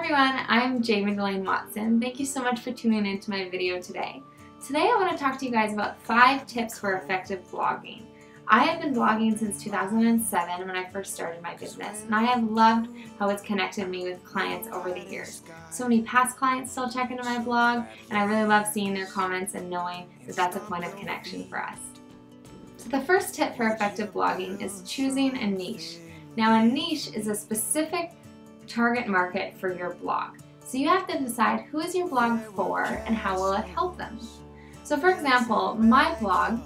everyone, I'm Magdalene Watson. Thank you so much for tuning into my video today. Today I want to talk to you guys about 5 tips for effective blogging. I have been blogging since 2007 when I first started my business, and I have loved how it's connected me with clients over the years. So many past clients still check into my blog, and I really love seeing their comments and knowing that that's a point of connection for us. So the first tip for effective blogging is choosing a niche. Now a niche is a specific target market for your blog. So you have to decide who is your blog for and how will it help them. So for example, my blog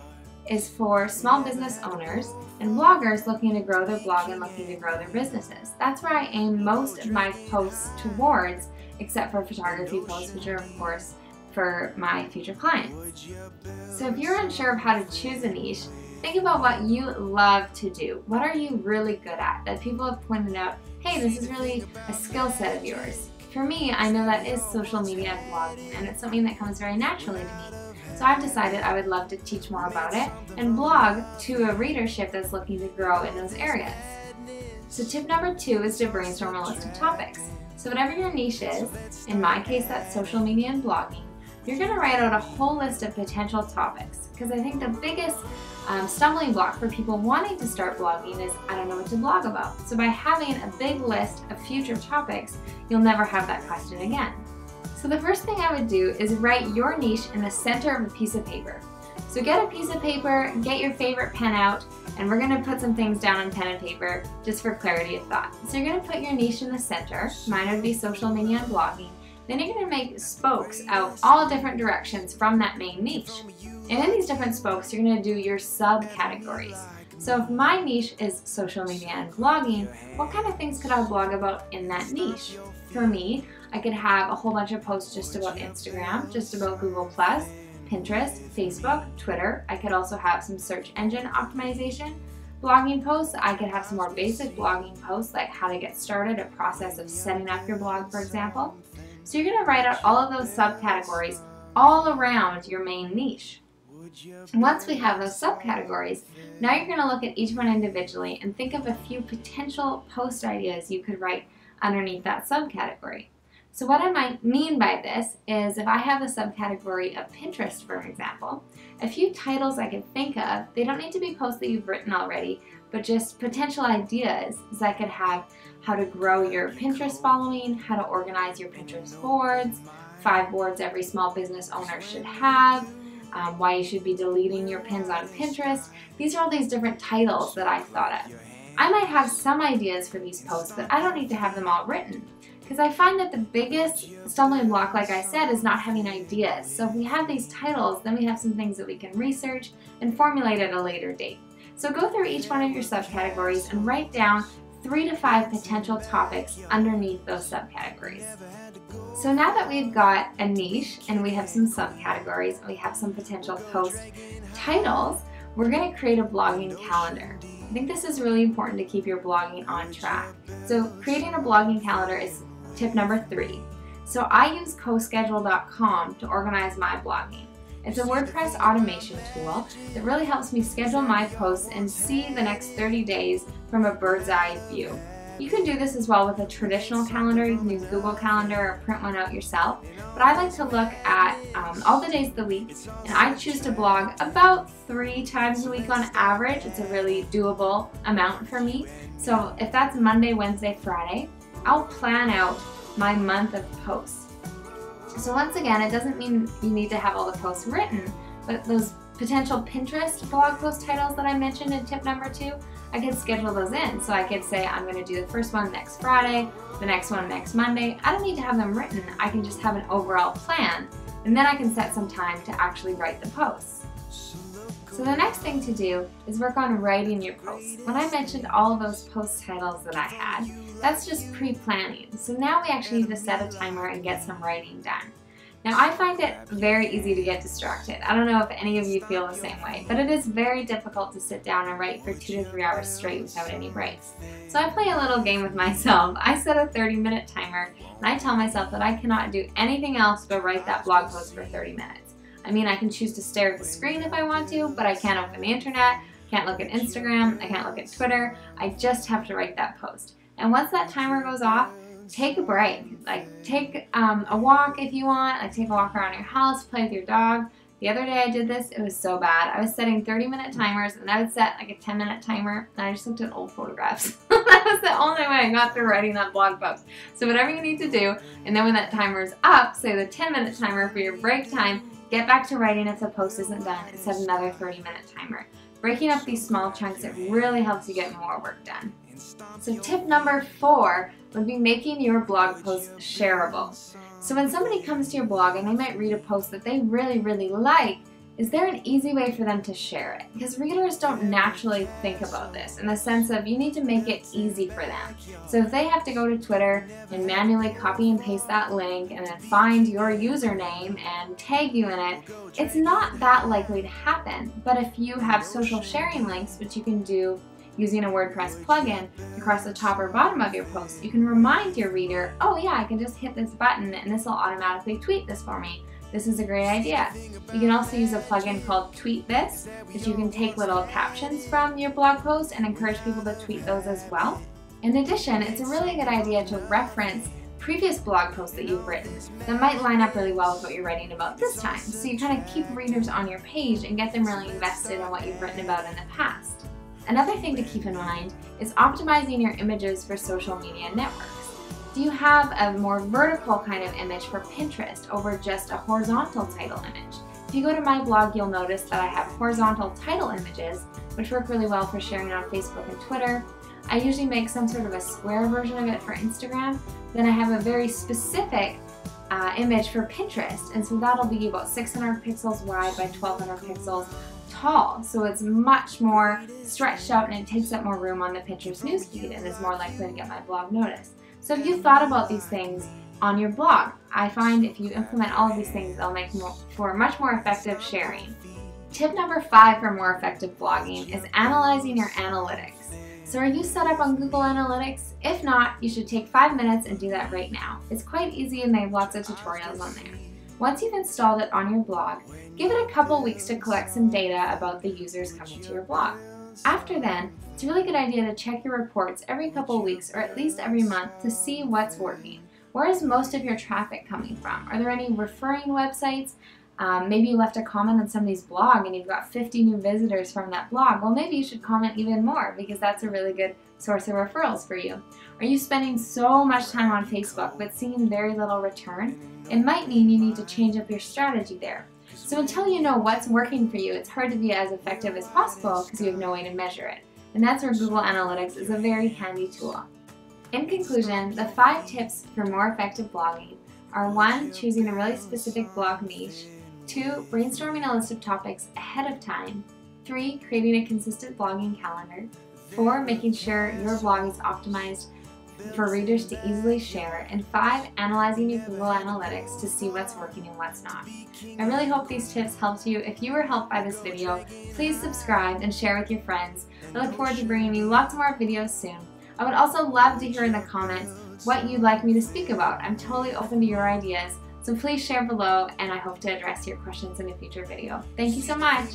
is for small business owners and bloggers looking to grow their blog and looking to grow their businesses. That's where I aim most of my posts towards, except for photography posts, which are of course for my future clients. So if you're unsure of how to choose a niche, think about what you love to do. What are you really good at that people have pointed out, hey, this is really a skill set of yours. For me, I know that is social media and blogging, and it's something that comes very naturally to me. So I've decided I would love to teach more about it and blog to a readership that's looking to grow in those areas. So tip number 2 is to brainstorm a list of topics. So whatever your niche is, in my case that's social media and blogging, you're going to write out a whole list of potential topics, because I think the biggest stumbling block for people wanting to start blogging is, I don't know what to blog about. So by having a big list of future topics, you'll never have that question again. So the first thing I would do is write your niche in the center of a piece of paper. So get a piece of paper, get your favorite pen out, and we're going to put some things down on pen and paper just for clarity of thought. So you're going to put your niche in the center. Mine would be social media and blogging. Then you're going to make spokes out all different directions from that main niche. And in these different spokes, you're going to do your subcategories. So if my niche is social media and blogging, what kind of things could I blog about in that niche? For me, I could have a whole bunch of posts just about Instagram, just about Google+, Pinterest, Facebook, Twitter. I could also have some search engine optimization blogging posts. I could have some more basic blogging posts like how to get started, a process of setting up your blog, for example. So you're going to write out all of those subcategories all around your main niche. Once we have those subcategories, now you're going to look at each one individually and think of a few potential post ideas you could write underneath that subcategory. So what I might mean by this is, if I have a subcategory of Pinterest, for example, a few titles I could think of, they don't need to be posts that you've written already, but just potential ideas. So I could have how to grow your Pinterest following, how to organize your Pinterest boards, 5 boards every small business owner should have, why you should be deleting your pins on Pinterest. These are all these different titles that I've thought of. I might have some ideas for these posts, but I don't need to have them all written, because I find that the biggest stumbling block, like I said, is not having ideas. So if we have these titles, then we have some things that we can research and formulate at a later date. So go through each one of your subcategories and write down 3 to 5 potential topics underneath those subcategories. So now that we've got a niche and we have some subcategories and we have some potential post titles, we're going to create a blogging calendar. I think this is really important to keep your blogging on track. So creating a blogging calendar is tip number 3. So I use coschedule.com to organize my blogging. It's a WordPress automation tool that really helps me schedule my posts and see the next 30 days from a bird's eye view. You can do this as well with a traditional calendar. You can use Google Calendar or print one out yourself. But I like to look at all the days of the week, and I choose to blog about 3 times a week on average. It's a really doable amount for me. So if that's Monday, Wednesday, Friday, I'll plan out my month of posts. So once again, it doesn't mean you need to have all the posts written, but those potential Pinterest blog post titles that I mentioned in tip number 2, I could schedule those in. So I could say I'm going to do the first one next Friday, the next one next Monday. I don't need to have them written. I can just have an overall plan, and then I can set some time to actually write the posts. So the next thing to do is work on writing your posts. When I mentioned all those post titles that I had, that's just pre-planning. So now we actually need to set a timer and get some writing done. Now I find it very easy to get distracted. I don't know if any of you feel the same way, but it is very difficult to sit down and write for 2 to 3 hours straight without any breaks. So I play a little game with myself. I set a 30-minute timer, and I tell myself that I cannot do anything else but write that blog post for 30 minutes. I mean, I can choose to stare at the screen if I want to, but I can't open the internet, can't look at Instagram, I can't look at Twitter. I just have to write that post. And once that timer goes off, take a break. Like take a walk if you want, like take a walk around your house, play with your dog. The other day I did this, it was so bad. I was setting 30-minute timers and I would set like a 10-minute timer and I just looked at old photographs. That was the only way I got through writing that blog post. So whatever you need to do, and then when that timer is up, say the 10-minute timer for your break time, get back to writing if the post isn't done and set another 30-minute timer. Breaking up these small chunks, it really helps you get more work done. So tip number 4 would be making your blog post shareable. So when somebody comes to your blog and they might read a post that they really like, is there an easy way for them to share it? Because readers don't naturally think about this in the sense of you need to make it easy for them. So if they have to go to Twitter and manually copy and paste that link and then find your username and tag you in it, it's not that likely to happen. But if you have social sharing links, which you can do using a WordPress plugin across the top or bottom of your post, you can remind your reader, oh yeah, I can just hit this button and this will automatically tweet this for me. This is a great idea. You can also use a plugin called Tweet This, which you can take little captions from your blog post and encourage people to tweet those as well. In addition, it's a really good idea to reference previous blog posts that you've written that might line up really well with what you're writing about this time. So you kind of keep readers on your page and get them really invested in what you've written about in the past. Another thing to keep in mind is optimizing your images for social media networks. Do you have a more vertical kind of image for Pinterest over just a horizontal title image? If you go to my blog, you'll notice that I have horizontal title images, which work really well for sharing on Facebook and Twitter. I usually make some sort of a square version of it for Instagram. Then I have a very specific image for Pinterest, and so that'll be about 600 pixels wide by 1200 pixels tall. So it's much more stretched out and it takes up more room on the Pinterest newsfeed and is more likely to get my blog noticed. So if you've thought about these things on your blog, I find if you implement all of these things, they'll make for much more effective sharing. Tip number 5 for more effective blogging is analyzing your analytics. So are you set up on Google Analytics? If not, you should take 5 minutes and do that right now. It's quite easy and they have lots of tutorials on there. Once you've installed it on your blog, give it a couple weeks to collect some data about the users coming to your blog. After then, it's a really good idea to check your reports every couple weeks or at least every month to see what's working. Where is most of your traffic coming from? Are there any referring websites? Maybe you left a comment on somebody's blog and you've got 50 new visitors from that blog. Well, maybe you should comment even more because that's a really good source of referrals for you. Are you spending so much time on Facebook but seeing very little return? It might mean you need to change up your strategy there. So until you know what's working for you, it's hard to be as effective as possible because you have no way to measure it. And that's where Google Analytics is a very handy tool. In conclusion, the 5 tips for more effective blogging are 1. Choosing a really specific blog niche, 2. Brainstorming a list of topics ahead of time, 3. Creating a consistent blogging calendar, 4. Making sure your blog is optimized for readers to easily share, and 5. Analyzing your Google Analytics to see what's working and what's not. I really hope these tips helped you. If you were helped by this video, please subscribe and share with your friends. I look forward to bringing you lots more videos soon. I would also love to hear in the comments what you'd like me to speak about. I'm totally open to your ideas, so please share below and I hope to address your questions in a future video. Thank you so much!